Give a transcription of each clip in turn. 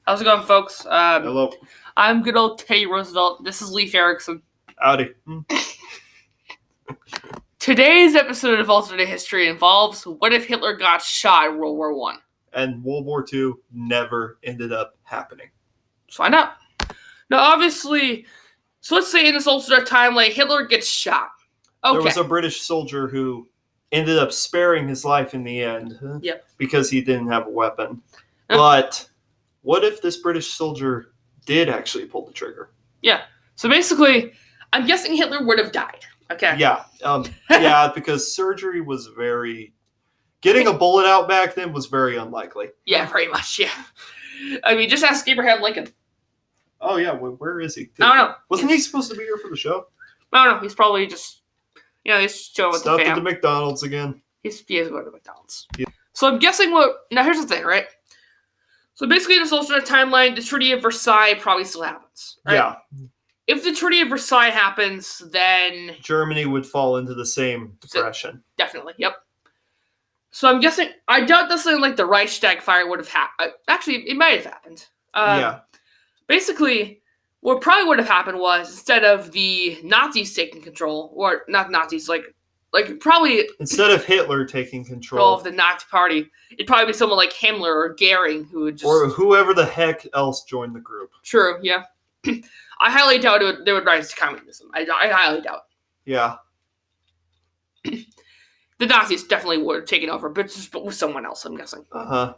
How's it going, folks? Hello. I'm good old Teddy Roosevelt. This is Leif Erikson. Howdy. Today's episode of Alternate History involves what if Hitler got shot in World War I? And World War II never ended up happening. Let's find out. Now, obviously, so let's say in this alternate timeline, Hitler gets shot. Okay. There was a British soldier who ended up sparing his life in the end because he didn't have a weapon. But what if this British soldier did actually pull the trigger? Yeah. So basically, I'm guessing Hitler would have died. Okay. Yeah. Because surgery was getting a bullet out back then was very unlikely. Yeah, very much, yeah. I mean, just ask Abraham Lincoln. Oh, yeah. Where is he? I don't know. Wasn't he supposed to be here for the show? I don't know. He's probably just, he's chilling with the fam. Stuff at the McDonald's again. He is going to McDonald's. Yeah. So I'm guessing now here's the thing, right? So basically, in this alternate timeline, the Treaty of Versailles probably still happens, right? Yeah. If the Treaty of Versailles happens, then Germany would fall into the same depression. Definitely, yep. So I'm guessing, I doubt this thing like the Reichstag fire would have happened. Actually, it might have happened. Basically, what probably would have happened was, instead of the Nazis taking control, or not Nazis, like probably... Instead of Hitler taking control of the Nazi party, it'd probably be someone like Himmler or Goering who would just... Or whoever the heck else joined the group. True, yeah. I highly doubt they would rise to communism. I highly doubt. Yeah. The Nazis definitely would have taken over, but just with someone else, I'm guessing. Uh-huh.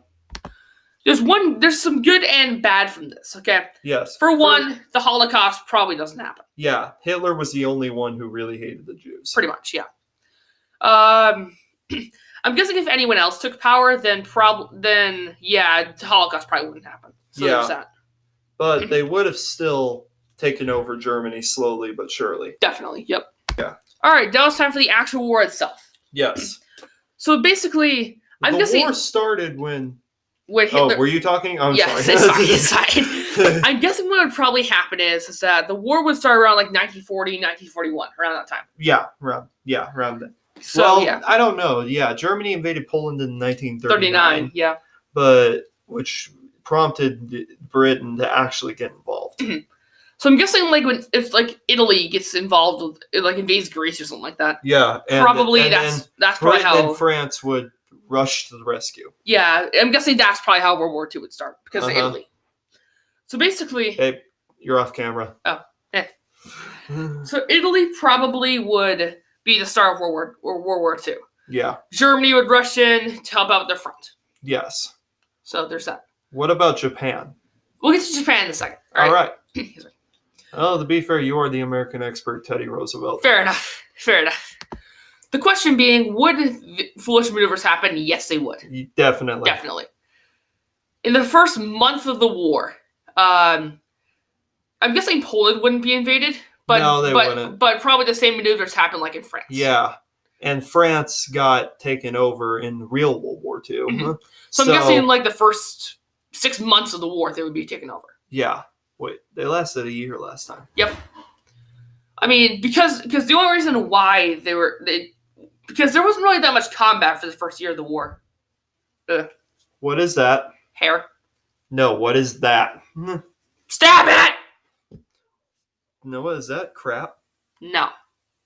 There's some good and bad from this, okay? Yes. For one, the Holocaust probably doesn't happen. Yeah, Hitler was the only one who really hated the Jews. Pretty much, yeah. I'm guessing if anyone else took power, then the Holocaust probably wouldn't happen. So there's that. But they would have still taken over Germany slowly but surely. Definitely, yep. Yeah. All right, now it's time for the actual war itself. Yes. So basically, I'm guessing... The war started when Hitler... Oh, were you talking? I'm sorry. It's fine. I'm guessing what would probably happen is that the war would start around like 1940, 1941, around that time. Around that. So, I don't know. Yeah, Germany invaded Poland in 1939. Yeah. But which prompted Britain to actually get involved. Mm-hmm. So I'm guessing if Italy gets involved with invades Greece or something like that. Yeah. That's probably how France would rush to the rescue. Yeah, I'm guessing that's probably how World War II would start because of Italy. So basically, hey, you're off camera. Oh, So Italy probably would be the start of World War II. Yeah. Germany would rush in to help out with their front. Yes. So there's that. What about Japan? We'll get to Japan in a second. All right. Oh, to be fair, you are the American expert, Teddy Roosevelt. Fair enough. The question being, would foolish maneuvers happen? Yes, they would. Definitely. In the first month of the war, I'm guessing Poland wouldn't be invaded. But, no, they wouldn't. But probably the same maneuvers happened like in France. Yeah. And France got taken over in real World War II. Mm-hmm. So I'm guessing in the first 6 months of the war, they would be taken over. Yeah. Wait, they lasted a year last time. Yep. I mean, because the only reason why because there wasn't really that much combat for the first year of the war. What is that? Hair. No, what is that? Stab it! No, what is that? Crap? No.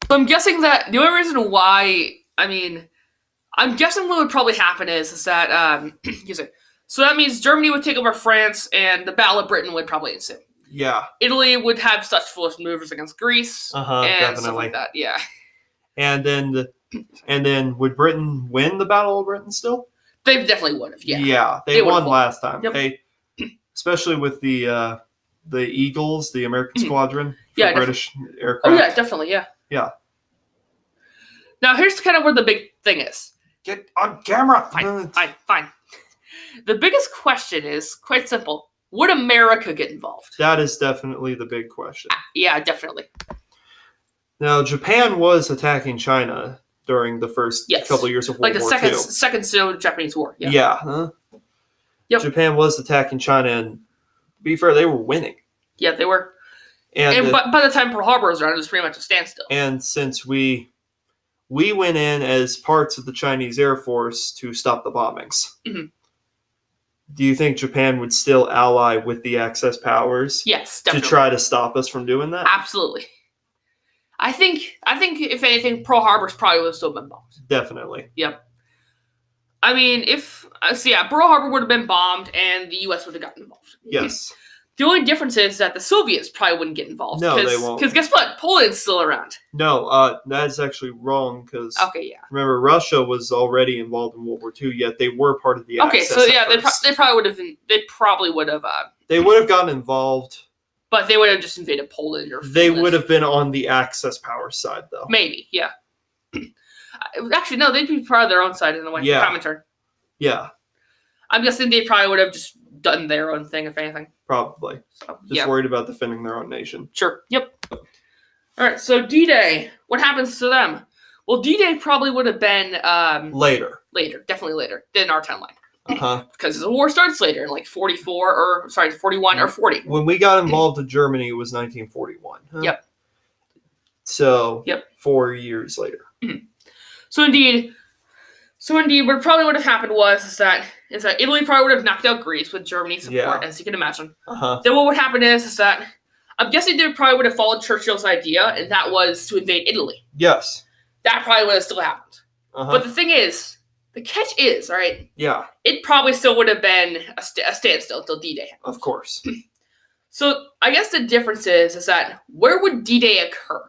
So I'm guessing that the only reason why, I'm guessing what would probably happen is that, so that means Germany would take over France and the Battle of Britain would probably ensue. Yeah. Italy would have such foolish maneuvers against Greece. And definitely. Stuff like that, yeah. And then would Britain win the Battle of Britain still? They definitely would have, yeah. Yeah, they won last time. Yep. Especially with the Eagles, the American squadron, British aircraft. Oh, yeah, definitely, yeah. Yeah. Now, here's kind of where the big thing is. Get on camera. Fine. The biggest question is quite simple. Would America get involved? That is definitely the big question. Yeah, definitely. Now, Japan was attacking China during the first couple years of World War II. The second Sino-Japanese War. Yeah. Yep. Japan was attacking China, and to be fair, they were winning. Yeah, they were. And by the time Pearl Harbor was around, it was pretty much a standstill. And since we went in as parts of the Chinese Air Force to stop the bombings. Mm-hmm. do you think Japan would still ally with the Axis powers? Yes, definitely. To try to stop us from doing that? Absolutely. I think if anything, Pearl Harbor's probably would have still been bombed. Definitely. Yep. I mean, Pearl Harbor would have been bombed, and the U.S. would have gotten involved. Yes. The only difference is that the Soviets probably wouldn't get involved. No, they won't. Because guess what? Poland's still around. No, that's actually wrong. Because remember, Russia was already involved in World War II. Yet they were part of the Axis. Okay, so yeah, they probably would have. They probably would have. They would have gotten involved. But they would have just invaded Poland or Finland. They would have been on the Axis power side, though. Maybe, yeah. Actually, no, they'd be part of their own side in a way. Yeah. Commentary. Yeah. I'm guessing they probably would have just done their own thing, if anything. Probably. So, just worried about defending their own nation. Sure. Yep. All right, so D-Day. What happens to them? Well, D-Day probably would have been... later. Later. Definitely later than our timeline. Uh-huh. Because the war starts later, in like 41 or 40. When we got involved in Germany, it was 1941. Huh? Yep. So, 4 years later. Mm-hmm. So indeed, what probably would have happened is that Italy probably would have knocked out Greece with Germany's support, as you can imagine. Uh-huh. Then what would happen is that I'm guessing they probably would have followed Churchill's idea, and that was to invade Italy. Yes. That probably would have still happened. Uh-huh. But the thing is, the catch is, right? Yeah. It probably still would have been a standstill until D-Day happened. Of course. So I guess the difference is that where would D-Day occur?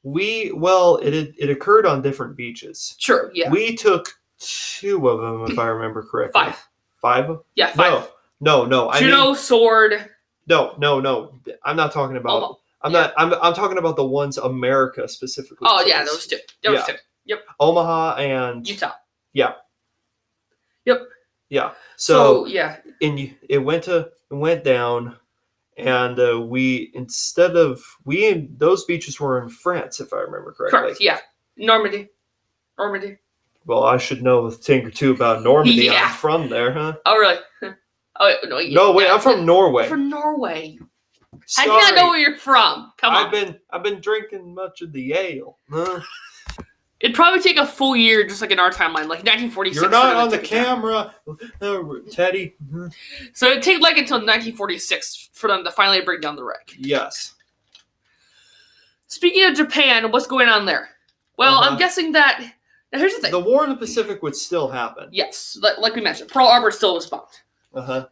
It occurred on different beaches. Sure, yeah. We took 2 of them, if I remember correctly. 5. 5? Yeah, 5. No. Juno, Sword. No. I'm not talking about. I'm talking about the ones America specifically. Oh yeah, those 2. Those 2. Yep. Omaha and Utah. Yeah. Yep. Yeah. So yeah. It went down. And those beaches were in France, if I remember correctly. Correct, yeah. Normandy. Well, I should know a thing or two about Normandy. Yeah. I'm from there, huh? Oh, really? Oh, no. Wait, I'm from Norway. From Norway. Sorry. I do not know where you're from. Come on. I've been drinking much of the ale. Huh? It'd probably take a full year, just like in our timeline, like 1946. You're not on the camera, Teddy. So it'd take like until 1946 for them to finally bring down the wreck. Yes. Speaking of Japan, what's going on there? Well, I'm guessing that... Now, here's the thing. The war in the Pacific would still happen. Yes, like we mentioned. Pearl Harbor still was bombed. Uh-huh.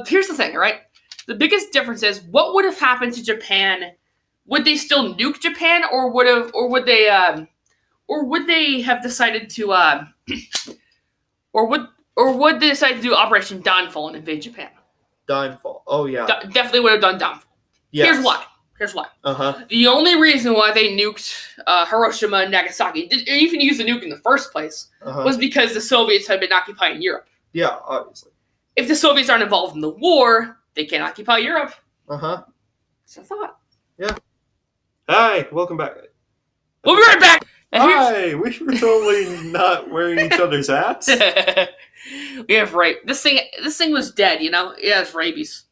Here's the thing, all right? The biggest difference is, what would have happened to Japan? Would they still nuke Japan, or would they have decided to, or would they decide to do Operation Dawnfall and invade Japan? Dawnfall. Oh yeah. Definitely would have done Dawnfall. Yes. Here's why. Uh-huh. The only reason why they nuked Hiroshima and Nagasaki, didn't even use the nuke in the first place, was because the Soviets had been occupying Europe. Yeah, obviously. If the Soviets aren't involved in the war, they can't occupy Europe. Uh-huh. That's a thought. Yeah. Hi, welcome back. We'll be right back. Hi, we were totally not wearing each other's hats. We have rape. This thing was dead, you know? It has rabies.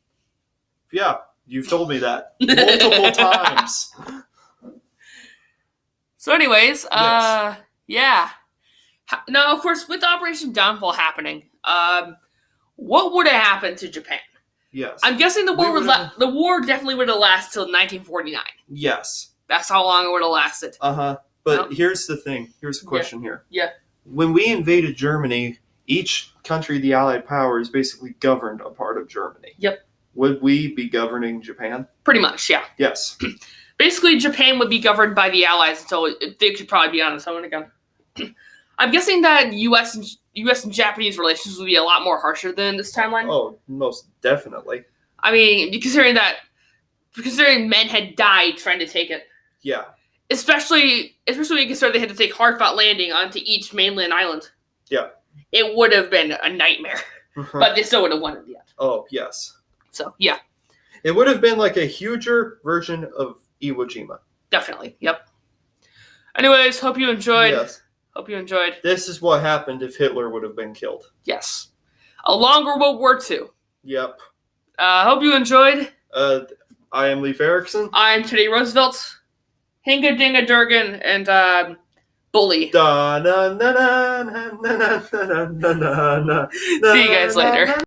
Yeah, you've told me that multiple times. So anyways, yes. Yeah. Now, of course, with Operation Dawnfall happening, what would have happened to Japan? Yes. I'm guessing the war definitely would have lasted till 1949. Yes. That's how long it would have lasted. Uh-huh. But here's the thing. Here's the question here. Yeah. When we invaded Germany, each country of the Allied powers basically governed a part of Germany. Yep. Would we be governing Japan? Pretty much, yeah. Yes. Basically, Japan would be governed by the Allies until they could probably be on its own again. I'm guessing that U.S. and Japanese relations would be a lot more harsher than this timeline. Oh, most definitely. I mean, considering men had died trying to take it. Yeah. Especially when you consider they had to take hard-fought landing onto each mainland island. Yeah. It would have been a nightmare. But they still would have won in the end. Oh, yes. So, yeah. It would have been like a huger version of Iwo Jima. Definitely, yep. Anyways, hope you enjoyed. Yes. Hope you enjoyed. This is what happened if Hitler would have been killed. Yes. A longer World War II. Yep. Hope you enjoyed. I am Leif Erikson. I'm Teddy Roosevelt. Hinga Dinga Durgan and Bully. See you guys later.